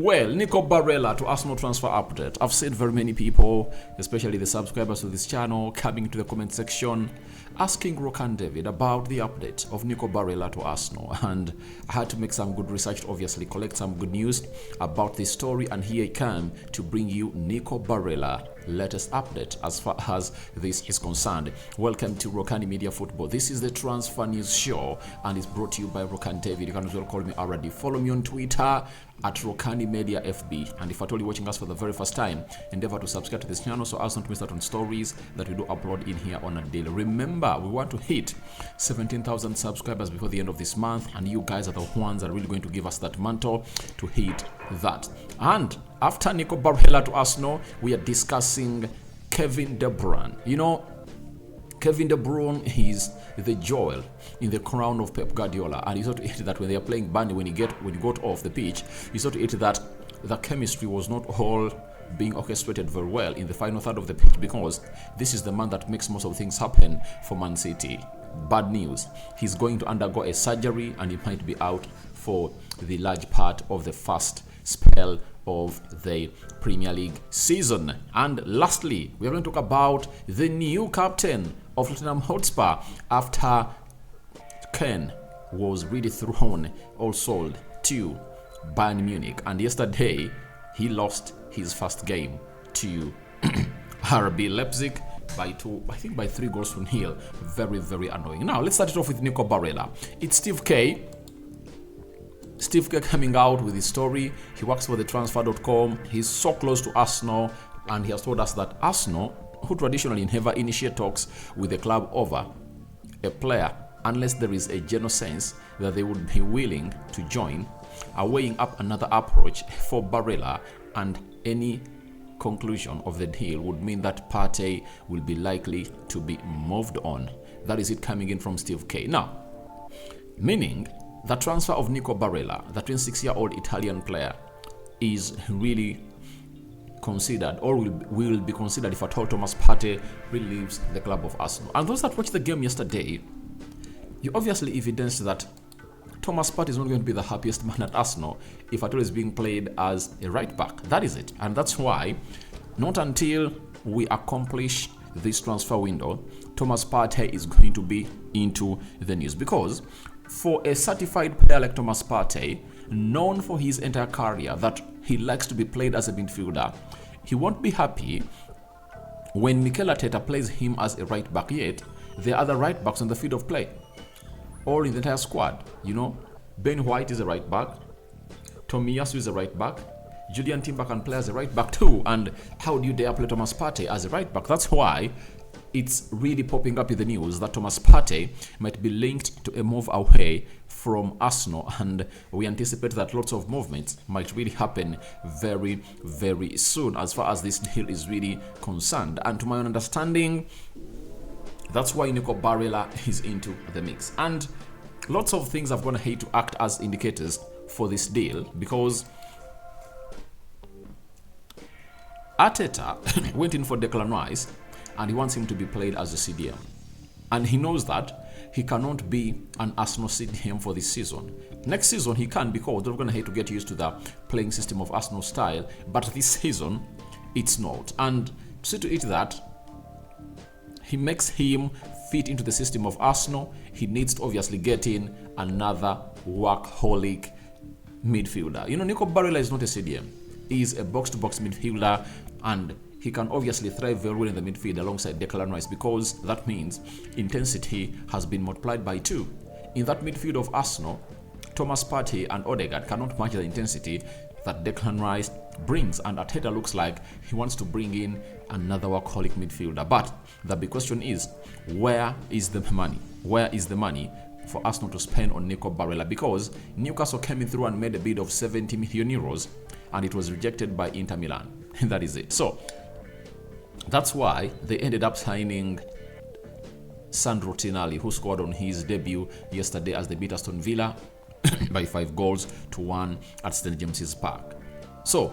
Well, Nico Barella to Arsenal transfer update. I've seen very many people, especially the subscribers to this channel, coming to the comment section asking Rokani David about the update of Nico Barella to Arsenal. And I had to make some good research, obviously collect some good news about this story, and here I come to bring you Nico Barella latest update as far as this is concerned. Welcome to Rokani Media Football. This is the transfer news show and it's brought to you by Rokani David. You can as well call me already. Follow me on Twitter at Rokani Media FB, and if at all you're watching us for the very first time, endeavor to subscribe to this channel so as not to miss out on stories that we do upload in here on a daily. Remember, we want to hit 17,000 subscribers before the end of this month, and you guys are the ones that are really going to give us that mantle to hit that. And after Nico Barella to Arsenal, we are discussing Kevin De Bruyne. You know, Kevin De Bruyne is the jewel in the crown of Pep Guardiola, and you saw to it that when they are playing Burnley, when you got off the pitch, you saw to it that the chemistry was not all being orchestrated very well in the final third of the pitch, because this is the man that makes most of things happen for Man City. Bad news, he's going to undergo a surgery and he might be out for the large part of the first spell of the Premier League season. And lastly, we are going to talk about the new captain of Tottenham Hotspur after Ken was really thrown or sold to Bayern Munich, and yesterday he lost his first game to RB Leipzig by 3 goals to nil. Very, very annoying. Now let's start it off with Nico Barella. It's Steve K coming out with his story. He works for the transfer.com. He's so close to Arsenal, and he has told us that Arsenal, who traditionally never initiate talks with the club over a player unless there is a general sense that they would be willing to join, are weighing up another approach for Barella, and any conclusion of the deal would mean that Partey will be likely to be moved on. That is it coming in from Steve K. Now, meaning the transfer of Nico Barella, the 26-year-old Italian player, is really considered, or will be considered, if at all Thomas Partey really leaves the club of Arsenal. And those that watched the game yesterday, you obviously evidenced that Thomas Partey is not going to be the happiest man at Arsenal if at all is being played as a right back. That is it. And that's why, not until we accomplish this transfer window, Thomas Partey is going to be into the news. Because for a certified player like Thomas Partey, known for his entire career that he likes to be played as a midfielder, he won't be happy when Mikel Arteta plays him as a right back, yet there are other right backs on the field of play, or in the entire squad. You know, Ben White is a right back, Tomiyasu is a right back, Julian Timber can play as a right back too, and how do you dare play Thomas Partey as a right back? That's why it's really popping up in the news that Thomas Partey might be linked to a move away from Arsenal, and we anticipate that lots of movements might really happen very, very soon as far as this deal is really concerned. And to my own understanding, that's why Nico Barella is into the mix. And lots of things have gone ahead to act as indicators for this deal, because Arteta went in for Declan Rice, and he wants him to be played as a CDM. And he knows that he cannot be an Arsenal CDM for this season. Next season he can, because they're going to have to get used to the playing system of Arsenal style. But this season, it's not. And to see to it that he makes him fit into the system of Arsenal, he needs to obviously get in another workaholic midfielder. You know, Nico Barella is not a CDM. He is a box-to-box midfielder, and he can obviously thrive very well in the midfield alongside Declan Rice, because that means intensity has been multiplied by 2. In that midfield of Arsenal, Thomas Partey and Odegaard cannot match the intensity that Declan Rice brings, and Arteta looks like he wants to bring in another workaholic midfielder. But the big question is, where is the money? Where is the money for Arsenal to spend on Nico Barella? Because Newcastle came in through and made a bid of 70 million euros, and it was rejected by Inter Milan. That is it. So that's why they ended up signing Sandro Tonali, who scored on his debut yesterday as they beat Aston Villa by 5-1 at St. James's Park. So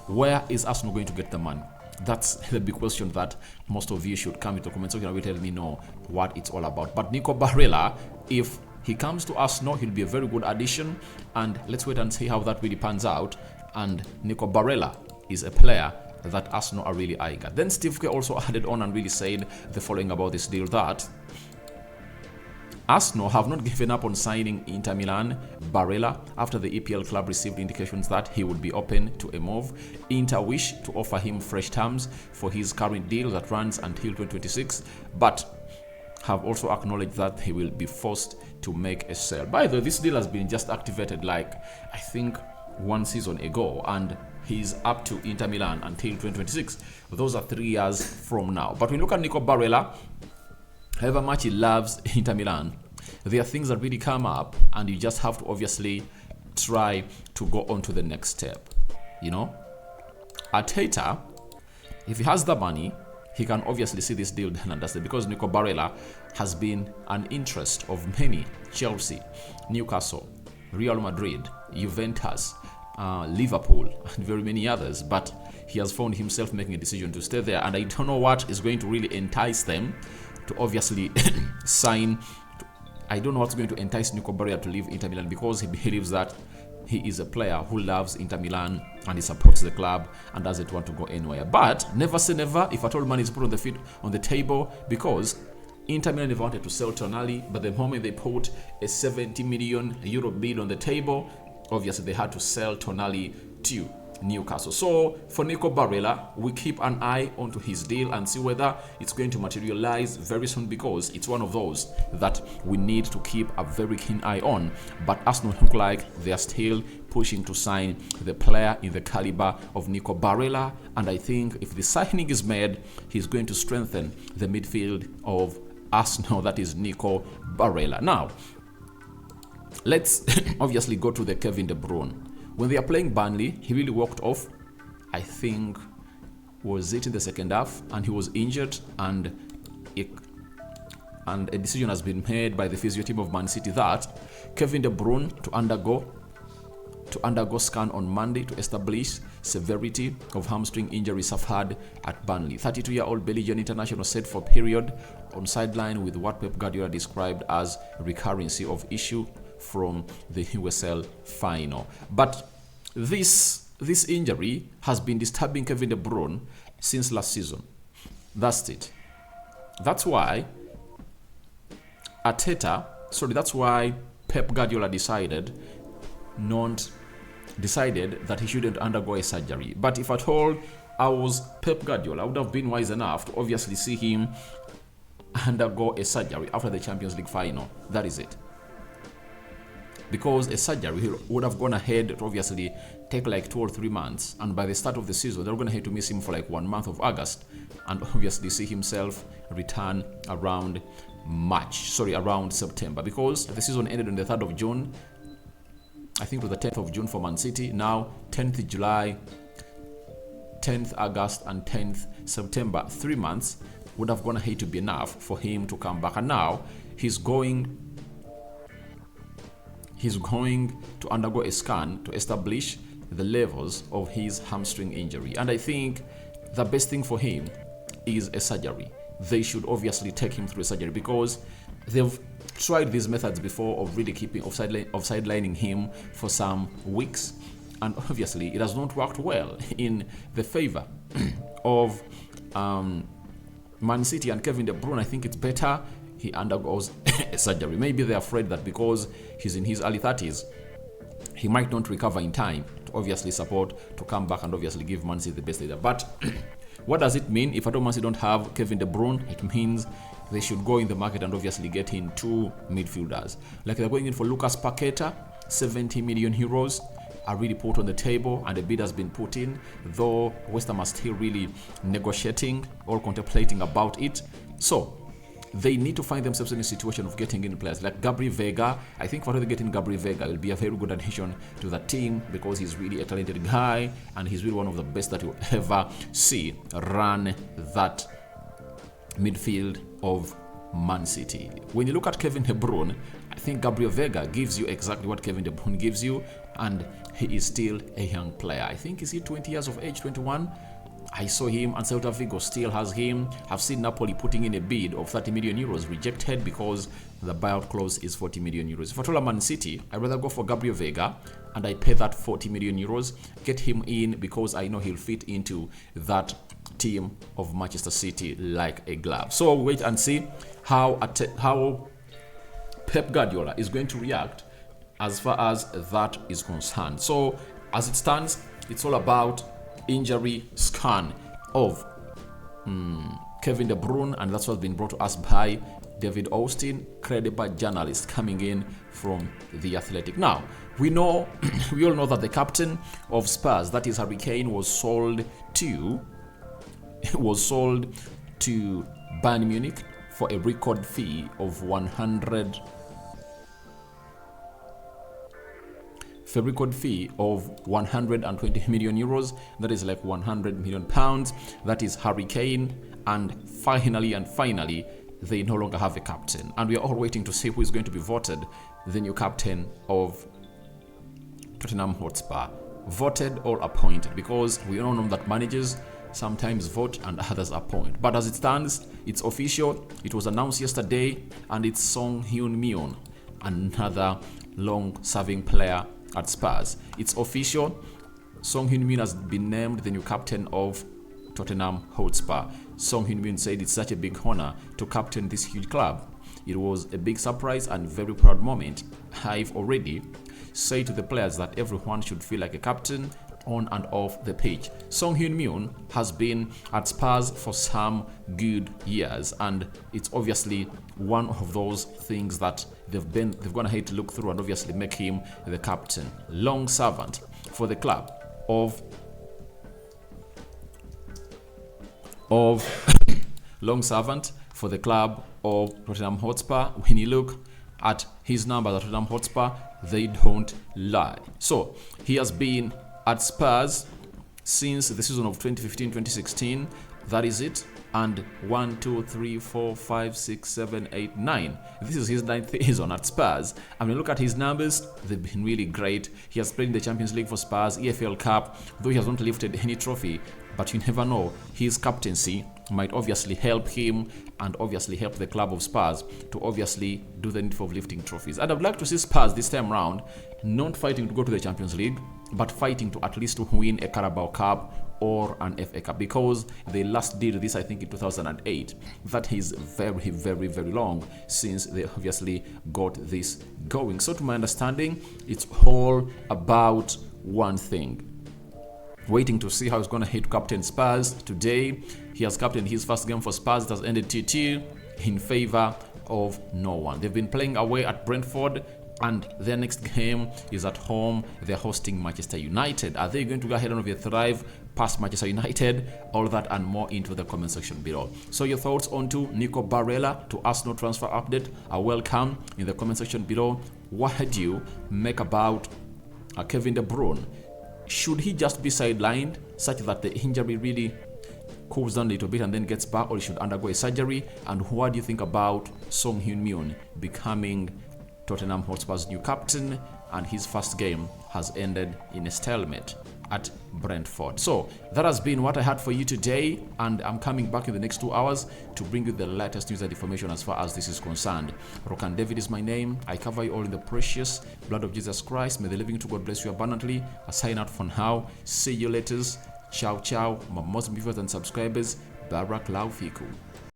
where is Arsenal going to get the money? That's the big question that most of you should come into the comment section and will tell me know what it's all about. But Nico Barella, if he comes to Arsenal, he'll be a very good addition, and let's wait and see how that really pans out and Nico Barella is a player that Arsenal are really eyeing at. Then Steve Kerr also added on and really said the following about this deal, that Arsenal have not given up on signing Inter Milan Barella after the EPL club received indications that he would be open to a move. Inter wish to offer him fresh terms for his current deal that runs until 2026, but have also acknowledged that he will be forced to make a sale. By the way, this deal has been just activated like, I think, 1 season ago, and he's up to Inter Milan until 2026. Those are 3 years from now. But when you look at Nico Barella, however much he loves Inter Milan, there are things that really come up, and you just have to obviously try to go on to the next step. You know, Arteta, if he has the money, he can obviously see this deal done and dusted, because Nico Barella has been an interest of many: Chelsea, Newcastle, Real Madrid, Juventus, Liverpool, and very many others. But he has found himself making a decision to stay there, and I don't know what is going to really entice them to obviously sign. I don't know what's going to entice Nico Barella to leave Inter Milan, because he believes that he is a player who loves Inter Milan and he supports the club and doesn't want to go anywhere. But never say never if at all money is put on the table, because Inter Milan never wanted to sell Tonali, but the moment they put a 70 million euro bid on the table, obviously they had to sell Tonali to Newcastle. So for Nico Barella, we keep an eye onto his deal and see whether it's going to materialize very soon, because it's one of those that we need to keep a very keen eye on. But Arsenal look like they are still pushing to sign the player in the caliber of Nico Barella, and I think if the signing is made, he's going to strengthen the midfield of Arsenal, that is Nico Barella. Now let's obviously go to the Kevin De Bruyne. When they are playing Burnley, he really walked off. I think, was it in the second half, and he was injured, and a decision has been made by the physio team of Man City that Kevin De Bruyne to undergo scan on Monday to establish severity of hamstring injury suffered at Burnley. 32-year-old Belgian international set for period on sideline with what Pep Guardiola described as recurrency of issue from the USL final. But this injury has been disturbing Kevin De Bruyne since last season. That's it. That's why Pep Guardiola decided that he shouldn't undergo a surgery. But if at all I was Pep Guardiola, I would have been wise enough to obviously see him undergo a surgery after the Champions League final. That is it. Because a surgery would have gone ahead to obviously take like 2 or 3 months, and by the start of the season they're going to have to miss him for like 1 month of August, and obviously see himself return around September, because the season ended on the 3rd of June. I think it was the 10th of June for Man City. Now 10th July, 10th August, and 10th September. 3 months would have gone ahead to be enough for him to come back, and now he's going to undergo a scan to establish the levels of his hamstring injury. And I think the best thing for him is a surgery. They should obviously take him through a surgery, because they've tried these methods before of really sidelining him for some weeks, and obviously it has not worked well in the favor of Man City and Kevin De Bruyne. I think it's better he undergoes a surgery. Maybe they're afraid that because he's in his early 30s, he might not recover in time to obviously to come back and obviously give Man City the best leader. But what does it mean if at all Man City don't have Kevin De Bruyne? It means they should go in the market and obviously get in 2 midfielders. Like they're going in for Lucas Paqueta, 70 million euros are really put on the table, and a bid has been put in, though West Ham are still really negotiating or contemplating about it. So they need to find themselves in a situation of getting in players like Gabriel Vega. I think for they getting Gabriel Vega will be a very good addition to the team, because he's really a talented guy and he's really one of the best that you'll ever see run that midfield of Man City. When you look at Kevin De Bruyne, I think Gabriel Vega gives you exactly what Kevin De Bruyne gives you, and he is still a young player. I think is he 20 years of age, 21? I saw him, and Celta Vigo still has him. I've seen Napoli putting in a bid of 30 million euros, rejected because the buyout clause is 40 million euros. If I told Man City, I'd rather go for Gabriel Vega, and I pay that 40 million euros, get him in because I know he'll fit into that team of Manchester City like a glove. So we'll wait and see how Pep Guardiola is going to react as far as that is concerned. So as it stands, it's all about injury scan of Kevin De Bruyne, and that's what's been brought to us by David Austin, credible journalist coming in from The Athletic. Now, we all know that the captain of Spurs, that is Harry Kane, was sold to Bayern Munich for a record fee of 120 million euros. That is like 100 million pounds. That is Harry Kane. And finally, they no longer have a captain. And we are all waiting to see who is going to be voted the new captain of Tottenham Hotspur. Voted or appointed, because we all know that managers sometimes vote and others appoint. But as it stands, it's official. It was announced yesterday, and it's Son Heung-min, another long-serving player at Spurs. It's official. Son Heung-min has been named the new captain of Tottenham Hotspur. Son Heung-min said it's such a big honor to captain this huge club. It was a big surprise and very proud moment. I've already said to the players that everyone should feel like a captain on and off the pitch. Son Heung-min has been at Spurs for some good years, and it's obviously one of those things that they've gone ahead to look through and obviously make him the captain. Long servant for the club of long servant for the club of Tottenham Hotspur. When you look at his numbers at Tottenham Hotspur, they don't lie. So he has been at Spurs since the season of 2015-2016. That is it. And 1, 2, 3, 4, 5, 6, 7, 8, 9. This is his 9th season at Spurs. I mean, look at his numbers. They've been really great. He has played in the Champions League for Spurs, EFL Cup, though he has not lifted any trophy. But you never know. His captaincy might obviously help him and obviously help the club of Spurs to obviously do the needful of lifting trophies. And I'd like to see Spurs this time round not fighting to go to the Champions League, but fighting to at least win a Carabao Cup or an FA Cup, because they last did this, I think, in 2008. That is very, very, very long since they obviously got this going. So to my understanding, it's all about one thing. Waiting to see how he's going to hit captain Spurs today. He has captained his first game for Spurs. It has ended 2-2 in favor of no one. They've been playing away at Brentford, and their next game is at home. They're hosting Manchester United. Are they going to go ahead and thrive past Manchester United? All that and more into the comment section below. So your thoughts on to Nico Barella to Arsenal transfer update are welcome in the comment section below. What do you make about Kevin De Bruyne? Should he just be sidelined such that the injury really cools down a little bit and then gets back, or he should undergo a surgery? And what do you think about Son Heung-min becoming Tottenham Hotspur's new captain, and his first game has ended in a stalemate at Brentford? So that has been what I had for you today, and I'm coming back in the next 2 hours to bring you the latest news and information as far as this is concerned. Rokani David is my name. I cover you all in the precious blood of Jesus Christ. May the living to God bless you abundantly. I sign out for now. See you later. Ciao, ciao. My most viewers and subscribers. Barak Laufiku.